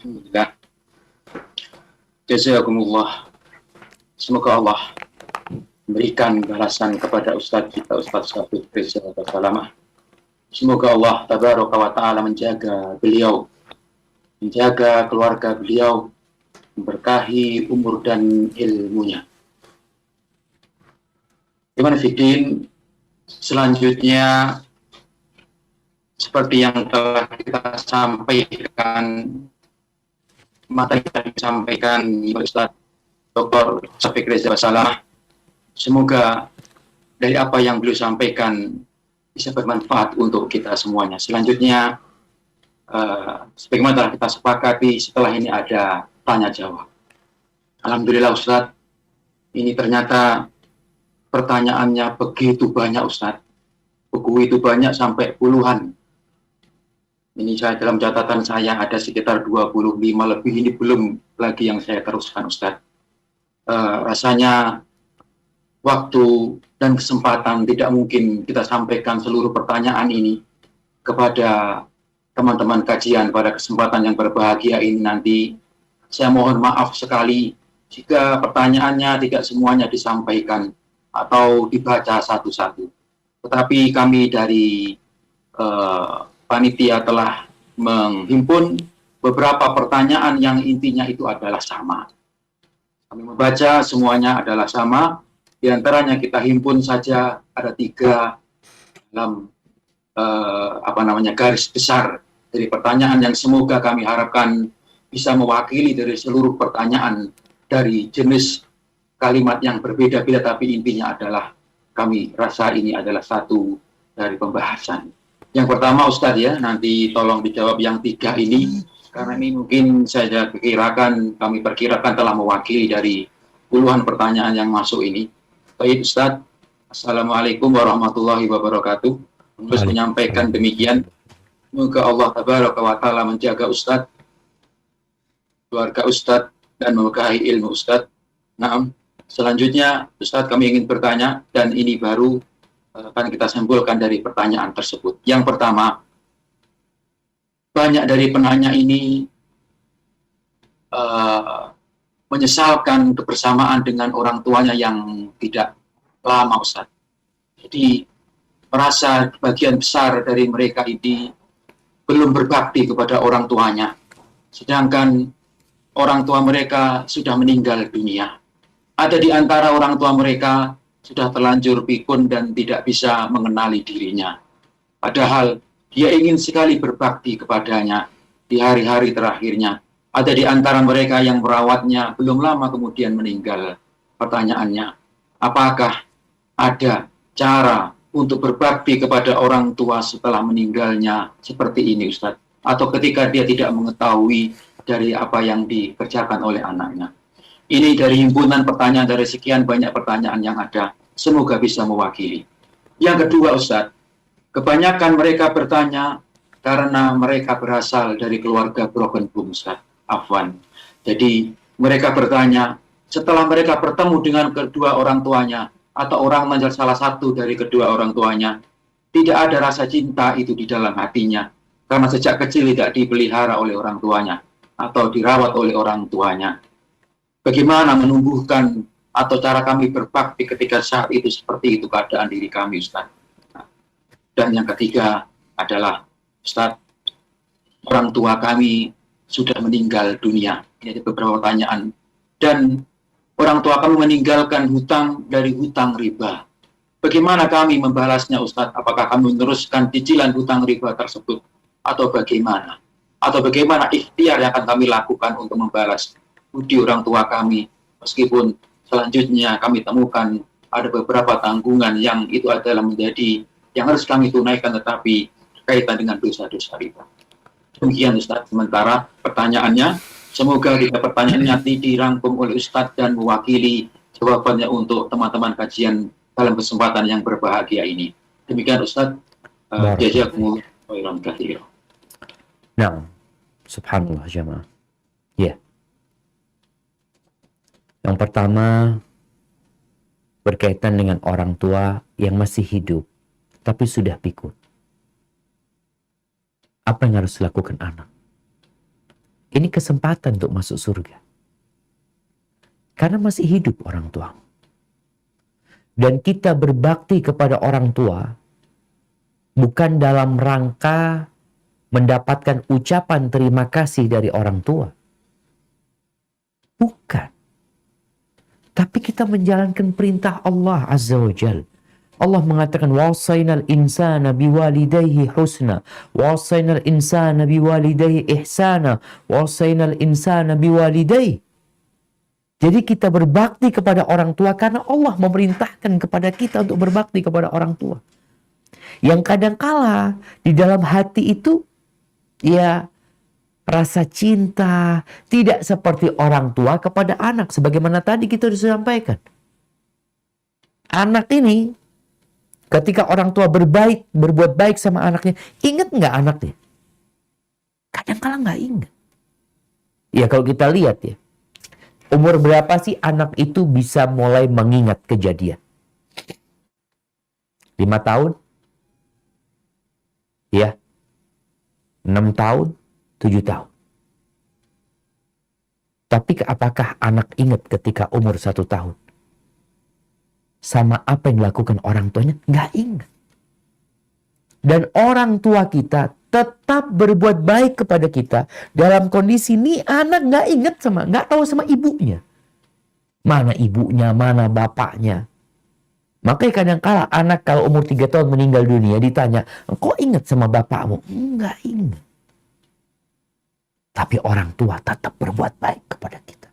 Alhamdulillah. Jazakumullah. Semoga Allah memberikan balasan kepada Ustadz kita, Ustadz Syafiq Rizal Salamah. Semoga Allah Tabaraka wa Ta'ala menjaga beliau, menjaga keluarga beliau, memberkahi umur dan ilmunya. Gimana Fiddin? Selanjutnya, seperti yang telah kita sampaikan, materi yang disampaikan Ustadz Dr. Syafiq Rizal Salamah, semoga dari apa yang beliau sampaikan bisa bermanfaat untuk kita semuanya. Selanjutnya, sebagaimana telah kita sepakati, setelah ini ada tanya jawab. Alhamdulillah Ustadz, ini ternyata pertanyaannya begitu banyak Ustadz. Buku itu banyak sampai puluhan. Ini saya dalam catatan saya ada sekitar 25 lebih, ini belum lagi yang saya teruskan Ustadz. Rasanya waktu dan kesempatan tidak mungkin kita sampaikan seluruh pertanyaan ini kepada teman-teman kajian pada kesempatan yang berbahagia ini nanti. Saya mohon maaf sekali jika pertanyaannya tidak semuanya disampaikan atau dibaca satu-satu. Tetapi kami dari panitia telah menghimpun beberapa pertanyaan yang intinya itu adalah sama. Kami membaca semuanya adalah sama. Di antaranya kita himpun saja ada 3 dalam garis besar dari pertanyaan yang semoga kami harapkan bisa mewakili dari seluruh pertanyaan dari jenis kalimat yang berbeda-beda, tapi intinya adalah kami rasa ini adalah satu dari pembahasan. Yang pertama Ustadz ya, nanti tolong dijawab yang 3 ini, karena ini mungkin saya kami perkirakan telah mewakili dari puluhan pertanyaan yang masuk ini. Baik Ustadz, Assalamualaikum warahmatullahi wabarakatuh. Terus menyampaikan demikian, semoga Allah Tabaraka wa Ta'ala menjaga Ustadz, keluarga Ustadz, dan memberkahi ilmu Ustadz. Nah, selanjutnya Ustadz kami ingin bertanya, dan ini baru akan kita simpulkan dari pertanyaan tersebut. Yang pertama, banyak dari penanya ini menyesalkan kebersamaan dengan orang tuanya yang tidak lama Ustadz. Jadi merasa bagian besar dari mereka ini belum berbakti kepada orang tuanya, sedangkan orang tua mereka sudah meninggal dunia. Ada di antara orang tua mereka sudah terlanjur pikun dan tidak bisa mengenali dirinya. Padahal dia ingin sekali berbakti kepadanya di hari-hari terakhirnya. Ada di antara mereka yang merawatnya belum lama kemudian meninggal. Pertanyaannya, apakah ada cara untuk berbakti kepada orang tua setelah meninggalnya seperti ini Ustadz? Atau ketika dia tidak mengetahui dari apa yang dikerjakan oleh anaknya? Ini dari himpunan pertanyaan dari sekian banyak pertanyaan yang ada. Semoga bisa mewakili. Yang kedua Ustadz, kebanyakan mereka bertanya karena mereka berasal dari keluarga broken home Ustadz. Afwan. Jadi mereka bertanya setelah mereka bertemu dengan kedua orang tuanya atau orang menjadi salah satu dari kedua orang tuanya, tidak ada rasa cinta itu di dalam hatinya karena sejak kecil tidak dipelihara oleh orang tuanya atau dirawat oleh orang tuanya. Bagaimana menumbuhkan atau cara kami berbakti ketika saat itu seperti itu keadaan diri kami Ustaz. Dan yang ketiga adalah Ustaz, orang tua kami sudah meninggal dunia. Ini ada beberapa pertanyaan. Dan orang tua kami meninggalkan hutang dari hutang riba. Bagaimana kami membalasnya Ustaz? Apakah kami meneruskan cicilan hutang riba tersebut? Atau bagaimana? Atau bagaimana ikhtiar yang akan kami lakukan untuk membalas budi orang tua kami? Meskipun selanjutnya kami temukan ada beberapa tanggungan yang itu adalah menjadi yang harus kami tunaikan tetapi kaitan dengan dosa-dosa riba. Demikian Ustaz, sementara pertanyaannya, semoga tiga pertanyaan nanti dirangkum oleh Ustaz dan mewakili jawabannya untuk teman-teman kajian dalam kesempatan yang berbahagia ini. Demikian Ustaz, jazakumullah khairan katsiran. Nah, subhanallah jamaah. Ya. Yang pertama berkaitan dengan orang tua yang masih hidup tapi sudah pikun. Apa yang harus dilakukan anak? Ini kesempatan untuk masuk surga. Karena masih hidup orang tua. Dan kita berbakti kepada orang tua bukan dalam rangka mendapatkan ucapan terima kasih dari orang tua. Bukan. Tapi kita menjalankan perintah Allah Azza wa Jal. Allah mengatakan wasainal insana biwalidayhi husna, wasainal insana biwalidayhi ihsana, wasainal insana biwalidayhi. Jadi kita berbakti kepada orang tua karena Allah memerintahkan kepada kita untuk berbakti kepada orang tua. Yang kadangkala di dalam hati itu ya rasa cinta tidak seperti orang tua kepada anak. Sebagaimana tadi kita sudah sampaikan. Anak ini ketika orang tua berbuat baik sama anaknya, ingat nggak anaknya? Kadangkala nggak ingat. Ya kalau kita lihat ya, umur berapa sih anak itu bisa mulai mengingat kejadian? 5 tahun? Ya. 6 tahun? 7 tahun. Tapi apakah anak ingat ketika umur 1 tahun? Sama apa yang dilakukan orang tuanya? Nggak ingat. Dan orang tua kita tetap berbuat baik kepada kita dalam kondisi ini anak nggak tahu sama ibunya. Mana ibunya, mana bapaknya. Makanya kadang-kala anak kalau umur 3 tahun meninggal dunia ditanya, kok ingat sama bapakmu? Nggak ingat. Tapi orang tua tetap berbuat baik kepada kita.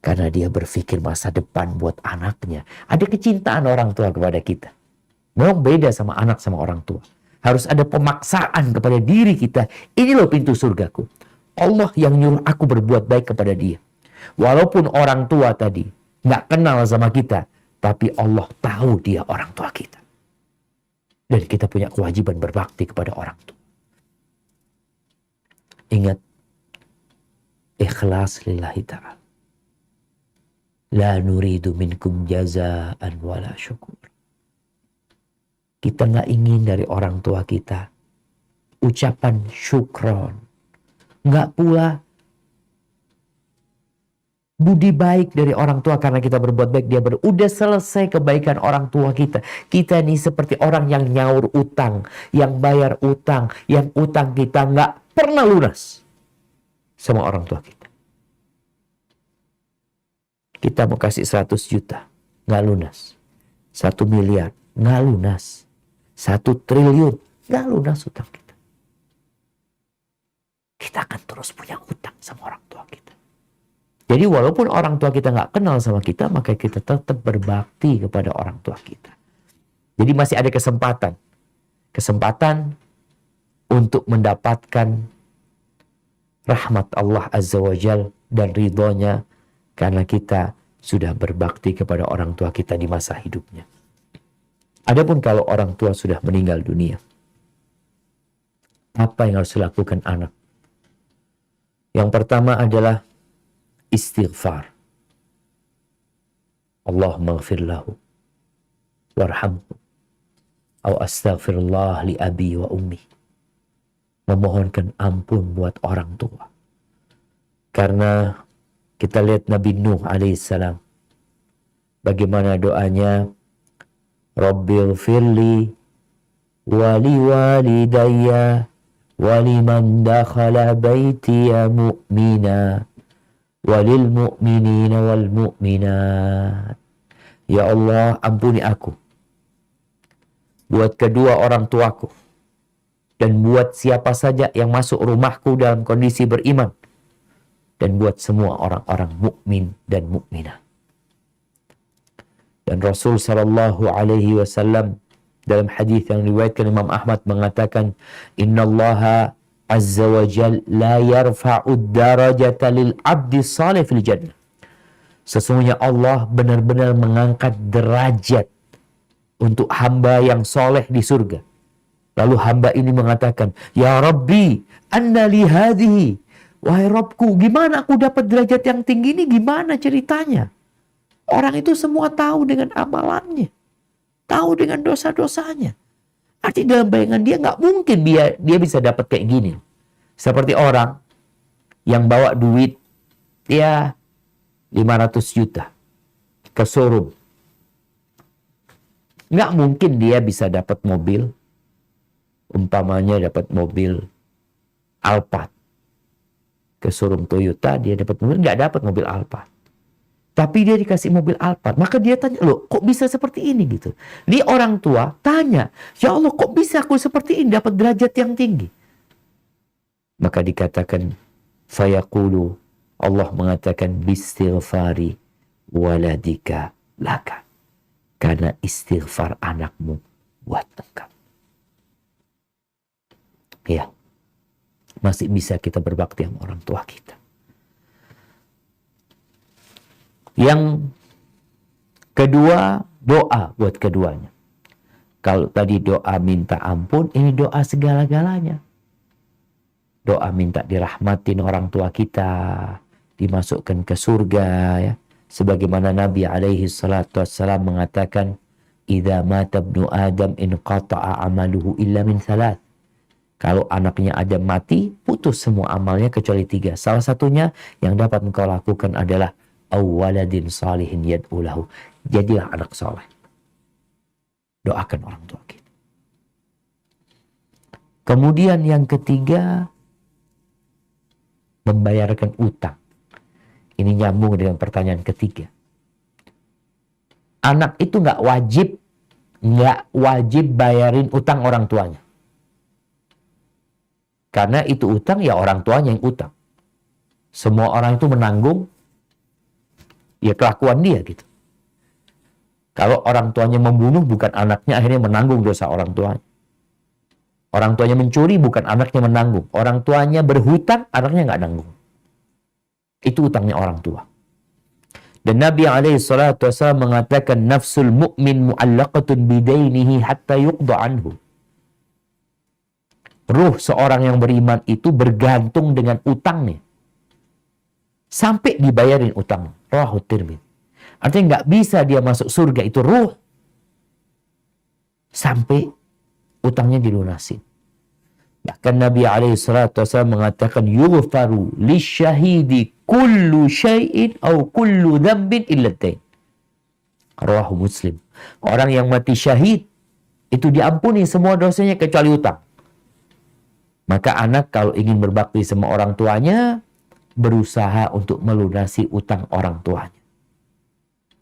Karena dia berpikir masa depan buat anaknya. Ada kecintaan orang tua kepada kita. Memang beda sama anak sama orang tua. Harus ada pemaksaan kepada diri kita. Ini loh pintu surgaku. Allah yang nyuruh aku berbuat baik kepada dia. Walaupun orang tua tadi nggak kenal sama kita. Tapi Allah tahu dia orang tua kita. Dan kita punya kewajiban berbakti kepada orang tua. Ingat. Ikhlas lillahi ta'ala. La nuridu minkum jazaan wala syukur. Kita nggak ingin dari orang tua kita ucapan syukron. Nggak pula budi baik dari orang tua karena kita berbuat baik. Udah selesai kebaikan orang tua kita. Kita ini seperti orang yang nyaur utang. Yang bayar utang. Yang utang kita nggak pernah lunas sama orang tua kita. Kita mau kasih 100 juta, nggak lunas. 1 miliar, nggak lunas. 1 triliun, nggak lunas utang kita. Kita akan terus punya utang sama orang tua kita. Jadi walaupun orang tua kita nggak kenal sama kita, maka kita tetap berbakti kepada orang tua kita. Jadi masih ada kesempatan. Kesempatan untuk mendapatkan rahmat Allah Azza wa Jal dan ridhonya karena kita sudah berbakti kepada orang tua kita di masa hidupnya. Adapun kalau orang tua sudah meninggal dunia, apa yang harus dilakukan anak? Yang pertama adalah istighfar. Allahumma ghafir lahu warhamhu au astaghfirullah li abi wa ummi. Memohonkan ampun buat orang tua. Karena kita lihat Nabi Nuh alaihissalam. Bagaimana doanya? Rabbil firli wali walidayya waliman dakhala baitiya mu'mina walil mu'minina wal mu'minat. Ya Allah, ampuni aku. Buat kedua orang tuaku. Dan buat siapa saja yang masuk rumahku dalam kondisi beriman. Dan buat semua orang-orang mukmin dan mukminah. Dan Rasul sallallahu alaihi wasallam dalam hadis yang diriwayatkan Imam Ahmad mengatakan, Innallaha azza wa jal la yarfa'ud darajata lil abdi salih fil jannah. Sesungguhnya Allah benar-benar mengangkat derajat untuk hamba yang soleh di surga. Lalu hamba ini mengatakan, Ya Rabbi, anna li hadhihi. Wahai Robku, gimana aku dapat derajat yang tinggi ini? Gimana ceritanya? Orang itu semua tahu dengan amalannya. Tahu dengan dosa-dosanya. Artinya dalam bayangan dia nggak mungkin dia bisa dapat kayak gini. Seperti orang yang bawa duit ya 500 juta ke showroom. Nggak mungkin dia bisa dapat mobil, umpamanya dapat mobil Alphard. Ke showroom Toyota dia dapat mobil, nggak dapat mobil Alphard. Tapi dia dikasih mobil Alphard. Maka dia tanya, loh kok bisa seperti ini gitu. Dia orang tua tanya, ya Allah kok bisa aku seperti ini dapat derajat yang tinggi. Maka dikatakan, fayaqulu, Allah mengatakan, bistighfari waladika laka. Karena istighfar anakmu buat engkau. Ya, masih bisa kita berbakti sama orang tua kita. Yang kedua, doa buat keduanya. Kalau tadi doa minta ampun, ini doa segala-galanya. Doa minta dirahmatin orang tua kita, dimasukkan ke surga, ya. Sebagaimana Nabi alaihi salatu wassalam mengatakan, "Idza mata ibnu Adam inqata'a amaluhu illa min thalath." Kalau anaknya Adam mati, putus semua amalnya kecuali 3. Salah satunya yang dapat engkau lakukan adalah awwaladin salihin yad'ulahu. Jadilah anak soleh. Doakan orang tua kita. Kemudian yang ketiga, membayarkan utang. Ini nyambung dengan pertanyaan ketiga. Anak itu nggak wajib bayarin utang orang tuanya. Karena itu utang, ya orang tuanya yang utang. Semua orang itu menanggung ya kelakuan dia gitu. Kalau orang tuanya membunuh, bukan anaknya akhirnya menanggung dosa orang tuanya. Orang tuanya mencuri, bukan anaknya menanggung. Orang tuanya berhutang, anaknya nggak nanggung. Itu utangnya orang tua. Dan Nabi SAW mengatakan, nafsul mu'min mu'allaqatun bidainihi hatta yuqda anhu. Ruh seorang yang beriman itu bergantung dengan utangnya. Sampai dibayarin utang. Rawahu Tirmidzi. Artinya nggak bisa dia masuk surga, itu ruh. Sampai utangnya dilunasin. Bahkan Nabi SAW mengatakan, yughfaru lisyahidi kullu syai'in au kullu dzambin illa dain. Rawahu Muslim. Orang yang mati syahid, itu diampuni semua dosanya kecuali utang. Maka anak kalau ingin berbakti sama orang tuanya, berusaha untuk melunasi utang orang tuanya.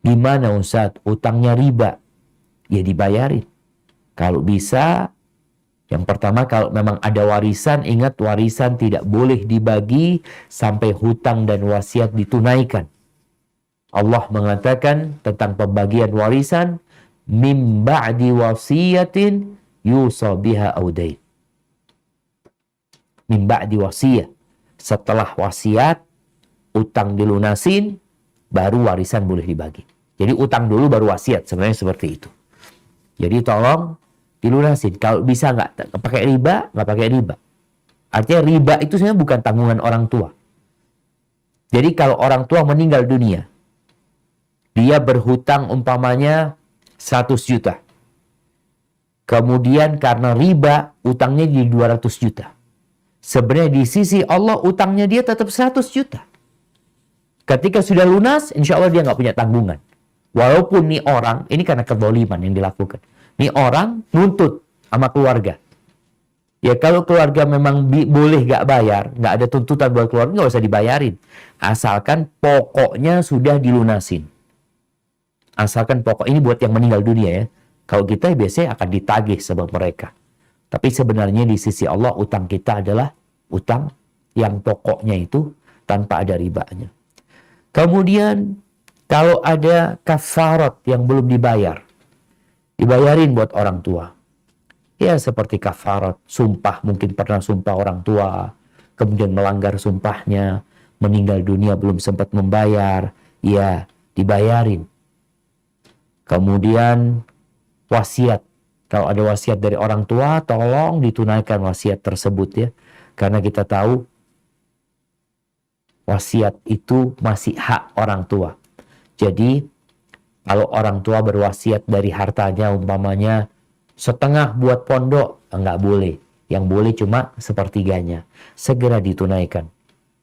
Gimana Ustaz? Utangnya riba. Ya dibayarin. Kalau bisa, yang pertama kalau memang ada warisan, ingat warisan tidak boleh dibagi sampai hutang dan wasiat ditunaikan. Allah mengatakan tentang pembagian warisan, mim ba'di wasiyatin yusa biha audain. Mim ba'di wasiyah. Setelah wasiat, utang dilunasin, baru warisan boleh dibagi. Jadi utang dulu baru wasiat, sebenarnya seperti itu. Jadi tolong dilunasin. Kalau bisa nggak pakai riba, nggak pakai riba. Artinya riba itu sebenarnya bukan tanggungan orang tua. Jadi kalau orang tua meninggal dunia, dia berhutang umpamanya 100 juta. Kemudian karena riba, utangnya jadi 200 juta. Sebenarnya di sisi Allah utangnya dia tetap 100 juta. Ketika sudah lunas, insya Allah dia nggak punya tanggungan. Walaupun nih orang, ini karena kezaliman yang dilakukan. Nih orang nuntut sama keluarga. Ya kalau keluarga memang boleh nggak bayar, nggak ada tuntutan buat keluarga, nggak usah dibayarin. Asalkan pokoknya sudah dilunasin. Asalkan pokok ini buat yang meninggal dunia ya. Kalau kita biasanya akan ditagih sebab mereka. Tapi sebenarnya di sisi Allah utang kita adalah utang yang pokoknya itu tanpa ada ribanya. Kemudian kalau ada kafarat yang belum dibayar, dibayarin buat orang tua. Ya seperti kafarat, sumpah, mungkin pernah sumpah orang tua, kemudian melanggar sumpahnya, meninggal dunia belum sempat membayar, ya dibayarin. Kemudian wasiat. Kalau ada wasiat dari orang tua, tolong ditunaikan wasiat tersebut ya. Karena kita tahu wasiat itu masih hak orang tua. Jadi kalau orang tua berwasiat dari hartanya umpamanya setengah buat pondok, enggak boleh. Yang boleh cuma sepertiganya. Segera ditunaikan.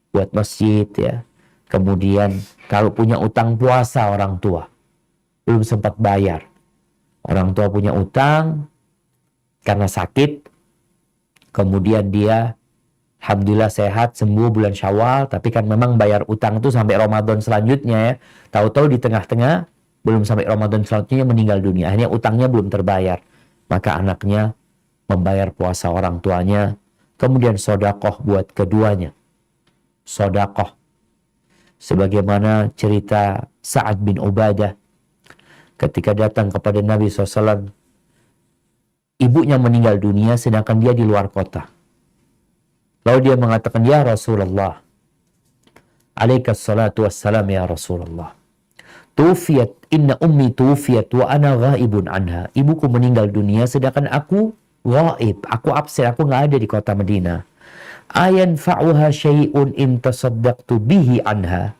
buat masjid ya. Kemudian kalau punya utang puasa orang tua, belum sempat bayar. Orang tua punya utang karena sakit, kemudian dia alhamdulillah sehat, sembuh bulan Syawal, tapi kan memang bayar utang itu sampai Ramadan selanjutnya ya. Tahu-tahu di tengah-tengah, belum sampai Ramadan selanjutnya meninggal dunia. Akhirnya utangnya belum terbayar. Maka anaknya membayar puasa orang tuanya, kemudian sodakoh buat keduanya. Sodakoh. Sebagaimana cerita Sa'ad bin Ubadah ketika datang kepada Nabi SAW. Ibunya meninggal dunia sedangkan dia di luar kota. Lalu dia mengatakan, ya Rasulullah, alaikas salatu wassalam ya Rasulullah. Tufiyat, inna ummi tufiyat wa ana ghaibun anha. Ibuku meninggal dunia sedangkan aku ghaib, aku absen, aku nggak ada di kota Madinah. Ayan fa'uha syai'un in tasaddaqtu bihi anha.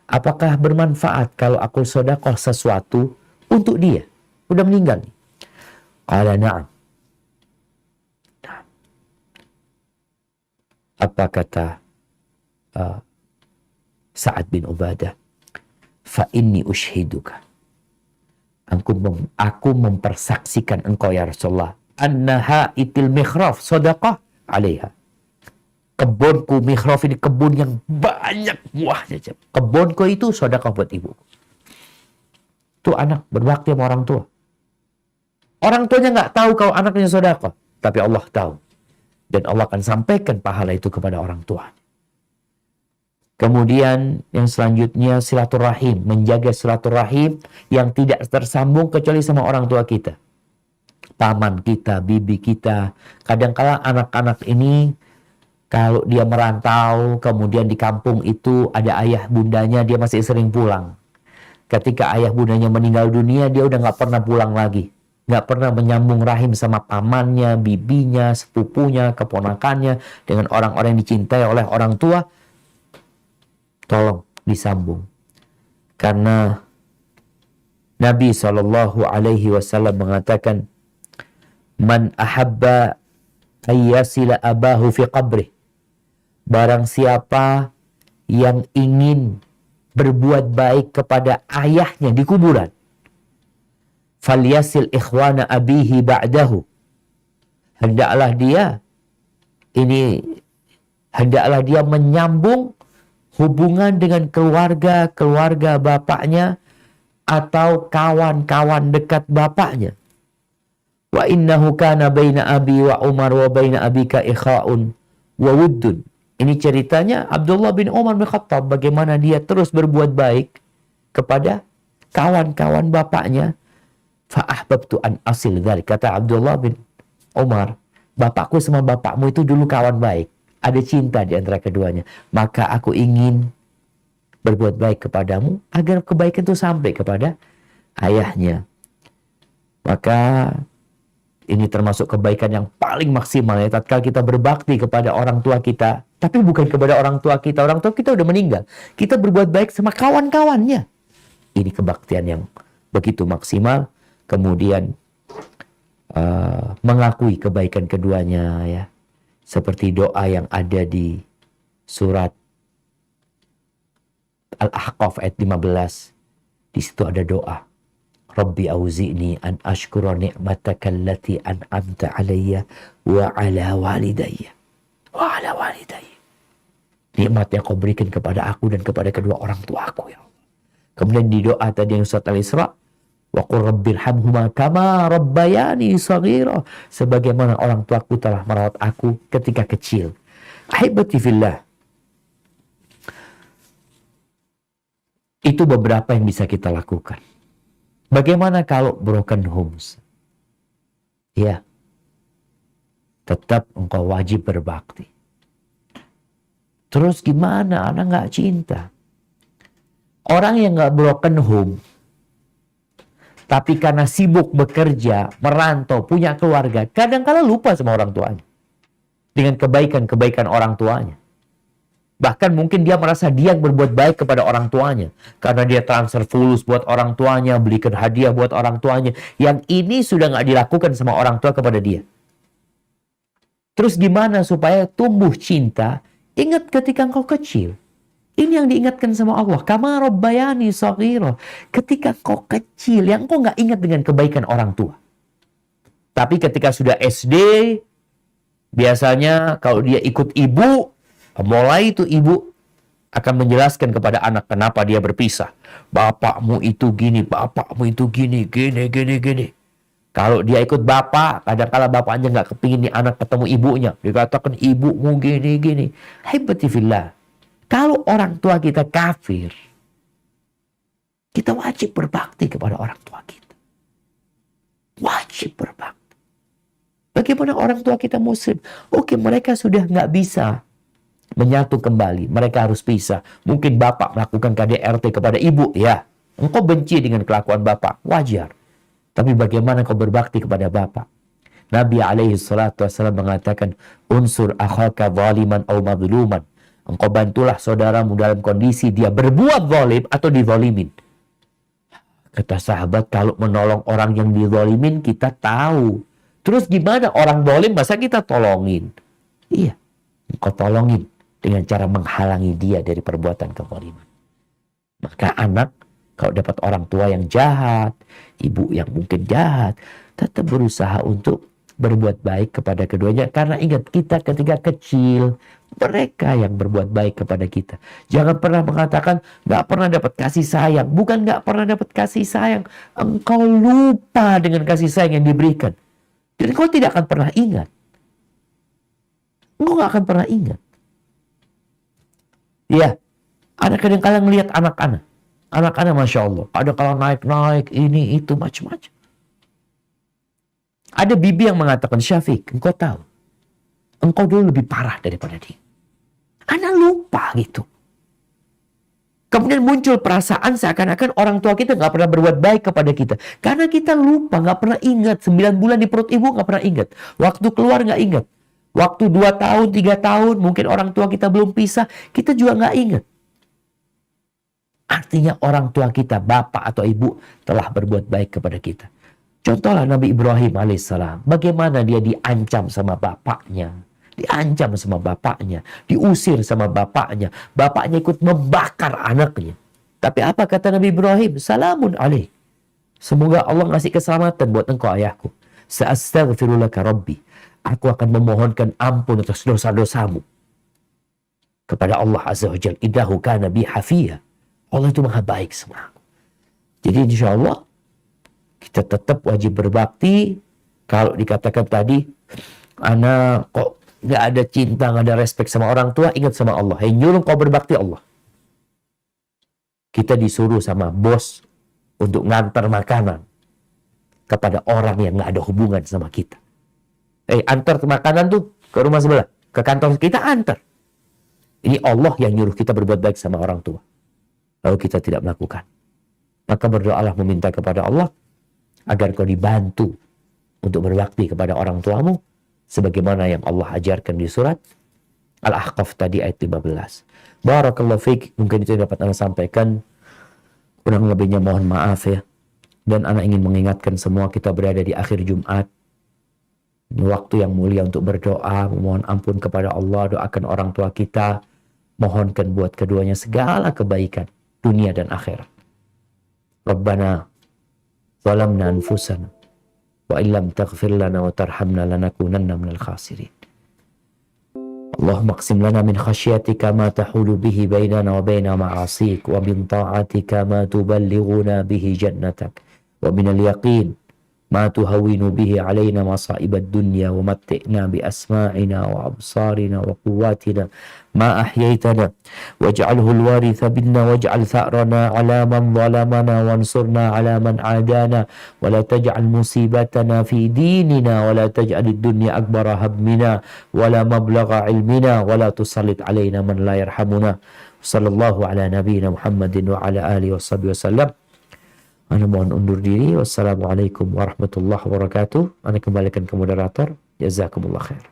Apakah bermanfaat kalau aku sedekah sesuatu untuk dia? Udah meninggal. Qala na'am. Apa kata Sa'ad bin Ubadah? Fa inni ushiduka. Aku mempersaksikan engkau ya Rasulullah. Annaha itil mikhraf sadaqah alaiha. Kebunku mikhraf ini kebun yang banyak buahnya. Kebunku itu sedekah buat ibu. Itu anak berbakti sama orang tua. Orang tuanya nggak tahu kalau anaknya sedekah, tapi Allah tahu. Dan Allah akan sampaikan pahala itu kepada orang tua. Kemudian yang selanjutnya silaturahim. Menjaga silaturahim yang tidak tersambung kecuali sama orang tua kita. Paman kita, bibi kita. Kadang-kala anak-anak ini kalau dia merantau, kemudian di kampung itu ada ayah bundanya, dia masih sering pulang. Ketika ayah bundanya meninggal dunia, dia udah nggak pernah pulang lagi. Nggak pernah menyambung rahim sama pamannya, bibinya, sepupunya, keponakannya, dengan orang-orang yang dicintai oleh orang tua. Tolong disambung. Karena Nabi SAW mengatakan, Man ahabba ayyasila abahu fi qabrih. Barang siapa yang ingin berbuat baik kepada ayahnya di kuburan, falyasil ikhwana abihi ba'dahu. Hendaklah dia menyambung hubungan dengan keluarga bapaknya atau kawan-kawan dekat bapaknya. Wa innahu kana baina abi wa Umar wa baina abika ikha'un wa wuddun. Ini ceritanya Abdullah bin Umar bin Khattab, bagaimana dia terus berbuat baik kepada kawan-kawan bapaknya. Fa'ahbabtu an asil dzalik. Kata Abdullah bin Umar, bapakku sama bapakmu itu dulu kawan baik. Ada cinta di antara keduanya. Maka aku ingin berbuat baik kepadamu agar kebaikan itu sampai kepada ayahnya. Maka ini termasuk kebaikan yang paling maksimal ya. Tatkala kita berbakti kepada orang tua kita, tapi bukan kepada orang tua kita. Orang tua kita udah meninggal. Kita berbuat baik sama kawan-kawannya. Ini kebaktian yang begitu maksimal. Kemudian mengakui kebaikan keduanya ya. Seperti doa yang ada di surat Al-Ahqaf ayat 15. Di situ ada doa. Rabbi auzi'ni an ashkura ni'mataka allati an'amta alayya wa ala walidayya. Wa ala walidayya. Nikmat yang kau berikan kepada aku dan kepada kedua orang tua aku ya Allah. Kemudian di doa tadi yang surat Al-Isra, wa qur rabbilhamhuma kama rabbayani shaghira. Sebagaimana orang tuaku telah merawat aku ketika kecil. Ahibati fillah. Itu beberapa yang bisa kita lakukan. Bagaimana kalau broken homes? Ya, tetap engkau wajib berbakti. Terus gimana? Anak nggak cinta. Orang yang nggak broken home, tapi karena sibuk bekerja, merantau, punya keluarga, kadang-kala lupa sama orang tuanya. Dengan kebaikan-kebaikan orang tuanya. Bahkan mungkin dia merasa dia berbuat baik kepada orang tuanya. Karena dia transfer fulus buat orang tuanya, belikan hadiah buat orang tuanya. Yang ini sudah nggak dilakukan sama orang tua kepada dia. Terus gimana supaya tumbuh cinta Ingat ketika engkau kecil. Ini yang diingatkan sama Allah. Kama rabbayani shaghira. Ketika engkau kecil, yang engkau nggak ingat dengan kebaikan orang tua. Tapi ketika sudah SD, biasanya kalau dia ikut ibu, mulai itu ibu akan menjelaskan kepada anak kenapa dia berpisah. Bapakmu itu gini, bapakmu itu gini, gini. Kalau dia ikut bapak, kadang-kala bapaknya nggak kepingin nih anak ketemu ibunya. Dikatakan ibumu gini. Hibati fillah. Kalau orang tua kita kafir, kita wajib berbakti kepada orang tua kita. Wajib berbakti. Bagaimana orang tua kita muslim? Oke, mereka sudah nggak bisa menyatu kembali. Mereka harus pisah. Mungkin bapak melakukan KDRT kepada ibu, ya. Engkau benci dengan kelakuan bapak, wajar. Tapi bagaimana kau berbakti kepada bapak? Nabi alaihi salatu wassalam mengatakan, unsur akhaka zaliman aw madluman. Engkau bantulah saudaramu dalam kondisi dia berbuat zalim atau dizalimin. Kata sahabat, kalau menolong orang yang dizalimin kita tahu. Terus gimana orang zalim masa kita tolongin? Iya, engkau tolongin dengan cara menghalangi dia dari perbuatan kezaliman. Maka anak kalau dapat orang tua yang jahat, ibu yang mungkin jahat, tetap berusaha untuk berbuat baik kepada keduanya. Karena ingat, kita ketika kecil, mereka yang berbuat baik kepada kita. Jangan pernah mengatakan gak pernah dapat kasih sayang. Bukan gak pernah dapat kasih sayang, engkau lupa dengan kasih sayang yang diberikan. Dan engkau tidak akan pernah ingat. Engkau gak akan pernah ingat. Ya, anak kadang-kadang melihat anak-anak. Anak-anak Masya Allah, kadang-kadang naik-naik, ini, itu, macam-macam. Ada bibi yang mengatakan, Syafiq, engkau tahu, engkau dulu lebih parah daripada dia. Anak lupa gitu. Kemudian muncul perasaan seakan-akan orang tua kita nggak pernah berbuat baik kepada kita. Karena kita lupa, nggak pernah ingat. 9 bulan di perut ibu nggak pernah ingat. Waktu keluar nggak ingat. Waktu 2 tahun, 3 tahun, mungkin orang tua kita belum pisah, kita juga nggak ingat. Artinya orang tua kita, bapak atau ibu, telah berbuat baik kepada kita. Contohlah Nabi Ibrahim alaihissalam. Bagaimana dia diancam sama bapaknya. Diancam sama bapaknya. Diusir sama bapaknya. Bapaknya ikut membakar anaknya. Tapi apa kata Nabi Ibrahim? Salamun alaih. Semoga Allah ngasih keselamatan buat engkau ayahku. Sa'astaghfirulaka rabbi. Aku akan memohonkan ampun atas dosa-dosamu kepada Allah Azza wa Jalla. Innahu kana bi hafiyah. Allah itu maha baik sama aku. Jadi insya Allah kita tetap wajib berbakti. Kalau dikatakan tadi, anak kok nggak ada cinta, nggak ada respect sama orang tua, ingat sama Allah. Yang nyuruh kau berbakti Allah. Kita disuruh sama bos untuk ngantar makanan kepada orang yang nggak ada hubungan sama kita. Antar makanan tuh ke rumah sebelah, ke kantor kita antar. Ini Allah yang nyuruh kita berbuat baik sama orang tua. Lalu kita tidak melakukan. Maka berdoalah meminta kepada Allah agar kau dibantu untuk berbakti kepada orang tuamu sebagaimana yang Allah ajarkan di surat Al-Ahqaf tadi ayat 15. Barakallahu fiik. Mungkin itu yang dapat Anda sampaikan. Kurang lebihnya mohon maaf ya. Dan Anda ingin mengingatkan semua kita berada di akhir Jumat. Ini waktu yang mulia untuk berdoa, memohon ampun kepada Allah, doakan orang tua kita, mohonkan buat keduanya segala kebaikan dunia dan akhirat. Rabbana zalamna anfusana wa illam taghfir lana wa tarhamna lanakunanna minal khasirin. Allahumma qsim lana min khasyatika ma tahulu bihi bainana wa baina ma'asik wa min ta'atika ma tuballighuna bihi jannatak wa minal yaqin ما تهون به علينا مصائب الدنيا ومتئنا بأسماعنا وأبصارنا وقواتنا ما أحييتنا واجعله الوارث منا واجعل ثأرنا على من ظلمنا وانصرنا على من عادانا ولا تجعل مصيبتنا في ديننا ولا تجعل الدنيا أكبر همنا ولا مبلغ علمنا ولا تسلط علينا من لا يرحمنا صلى الله على نبينا محمد وعلى آله وصحبه وسلم. Ana mohon undur diri. Wassalamualaikum warahmatullahi wabarakatuh. Ana kembalikan ke moderator. Jazakumullah khair.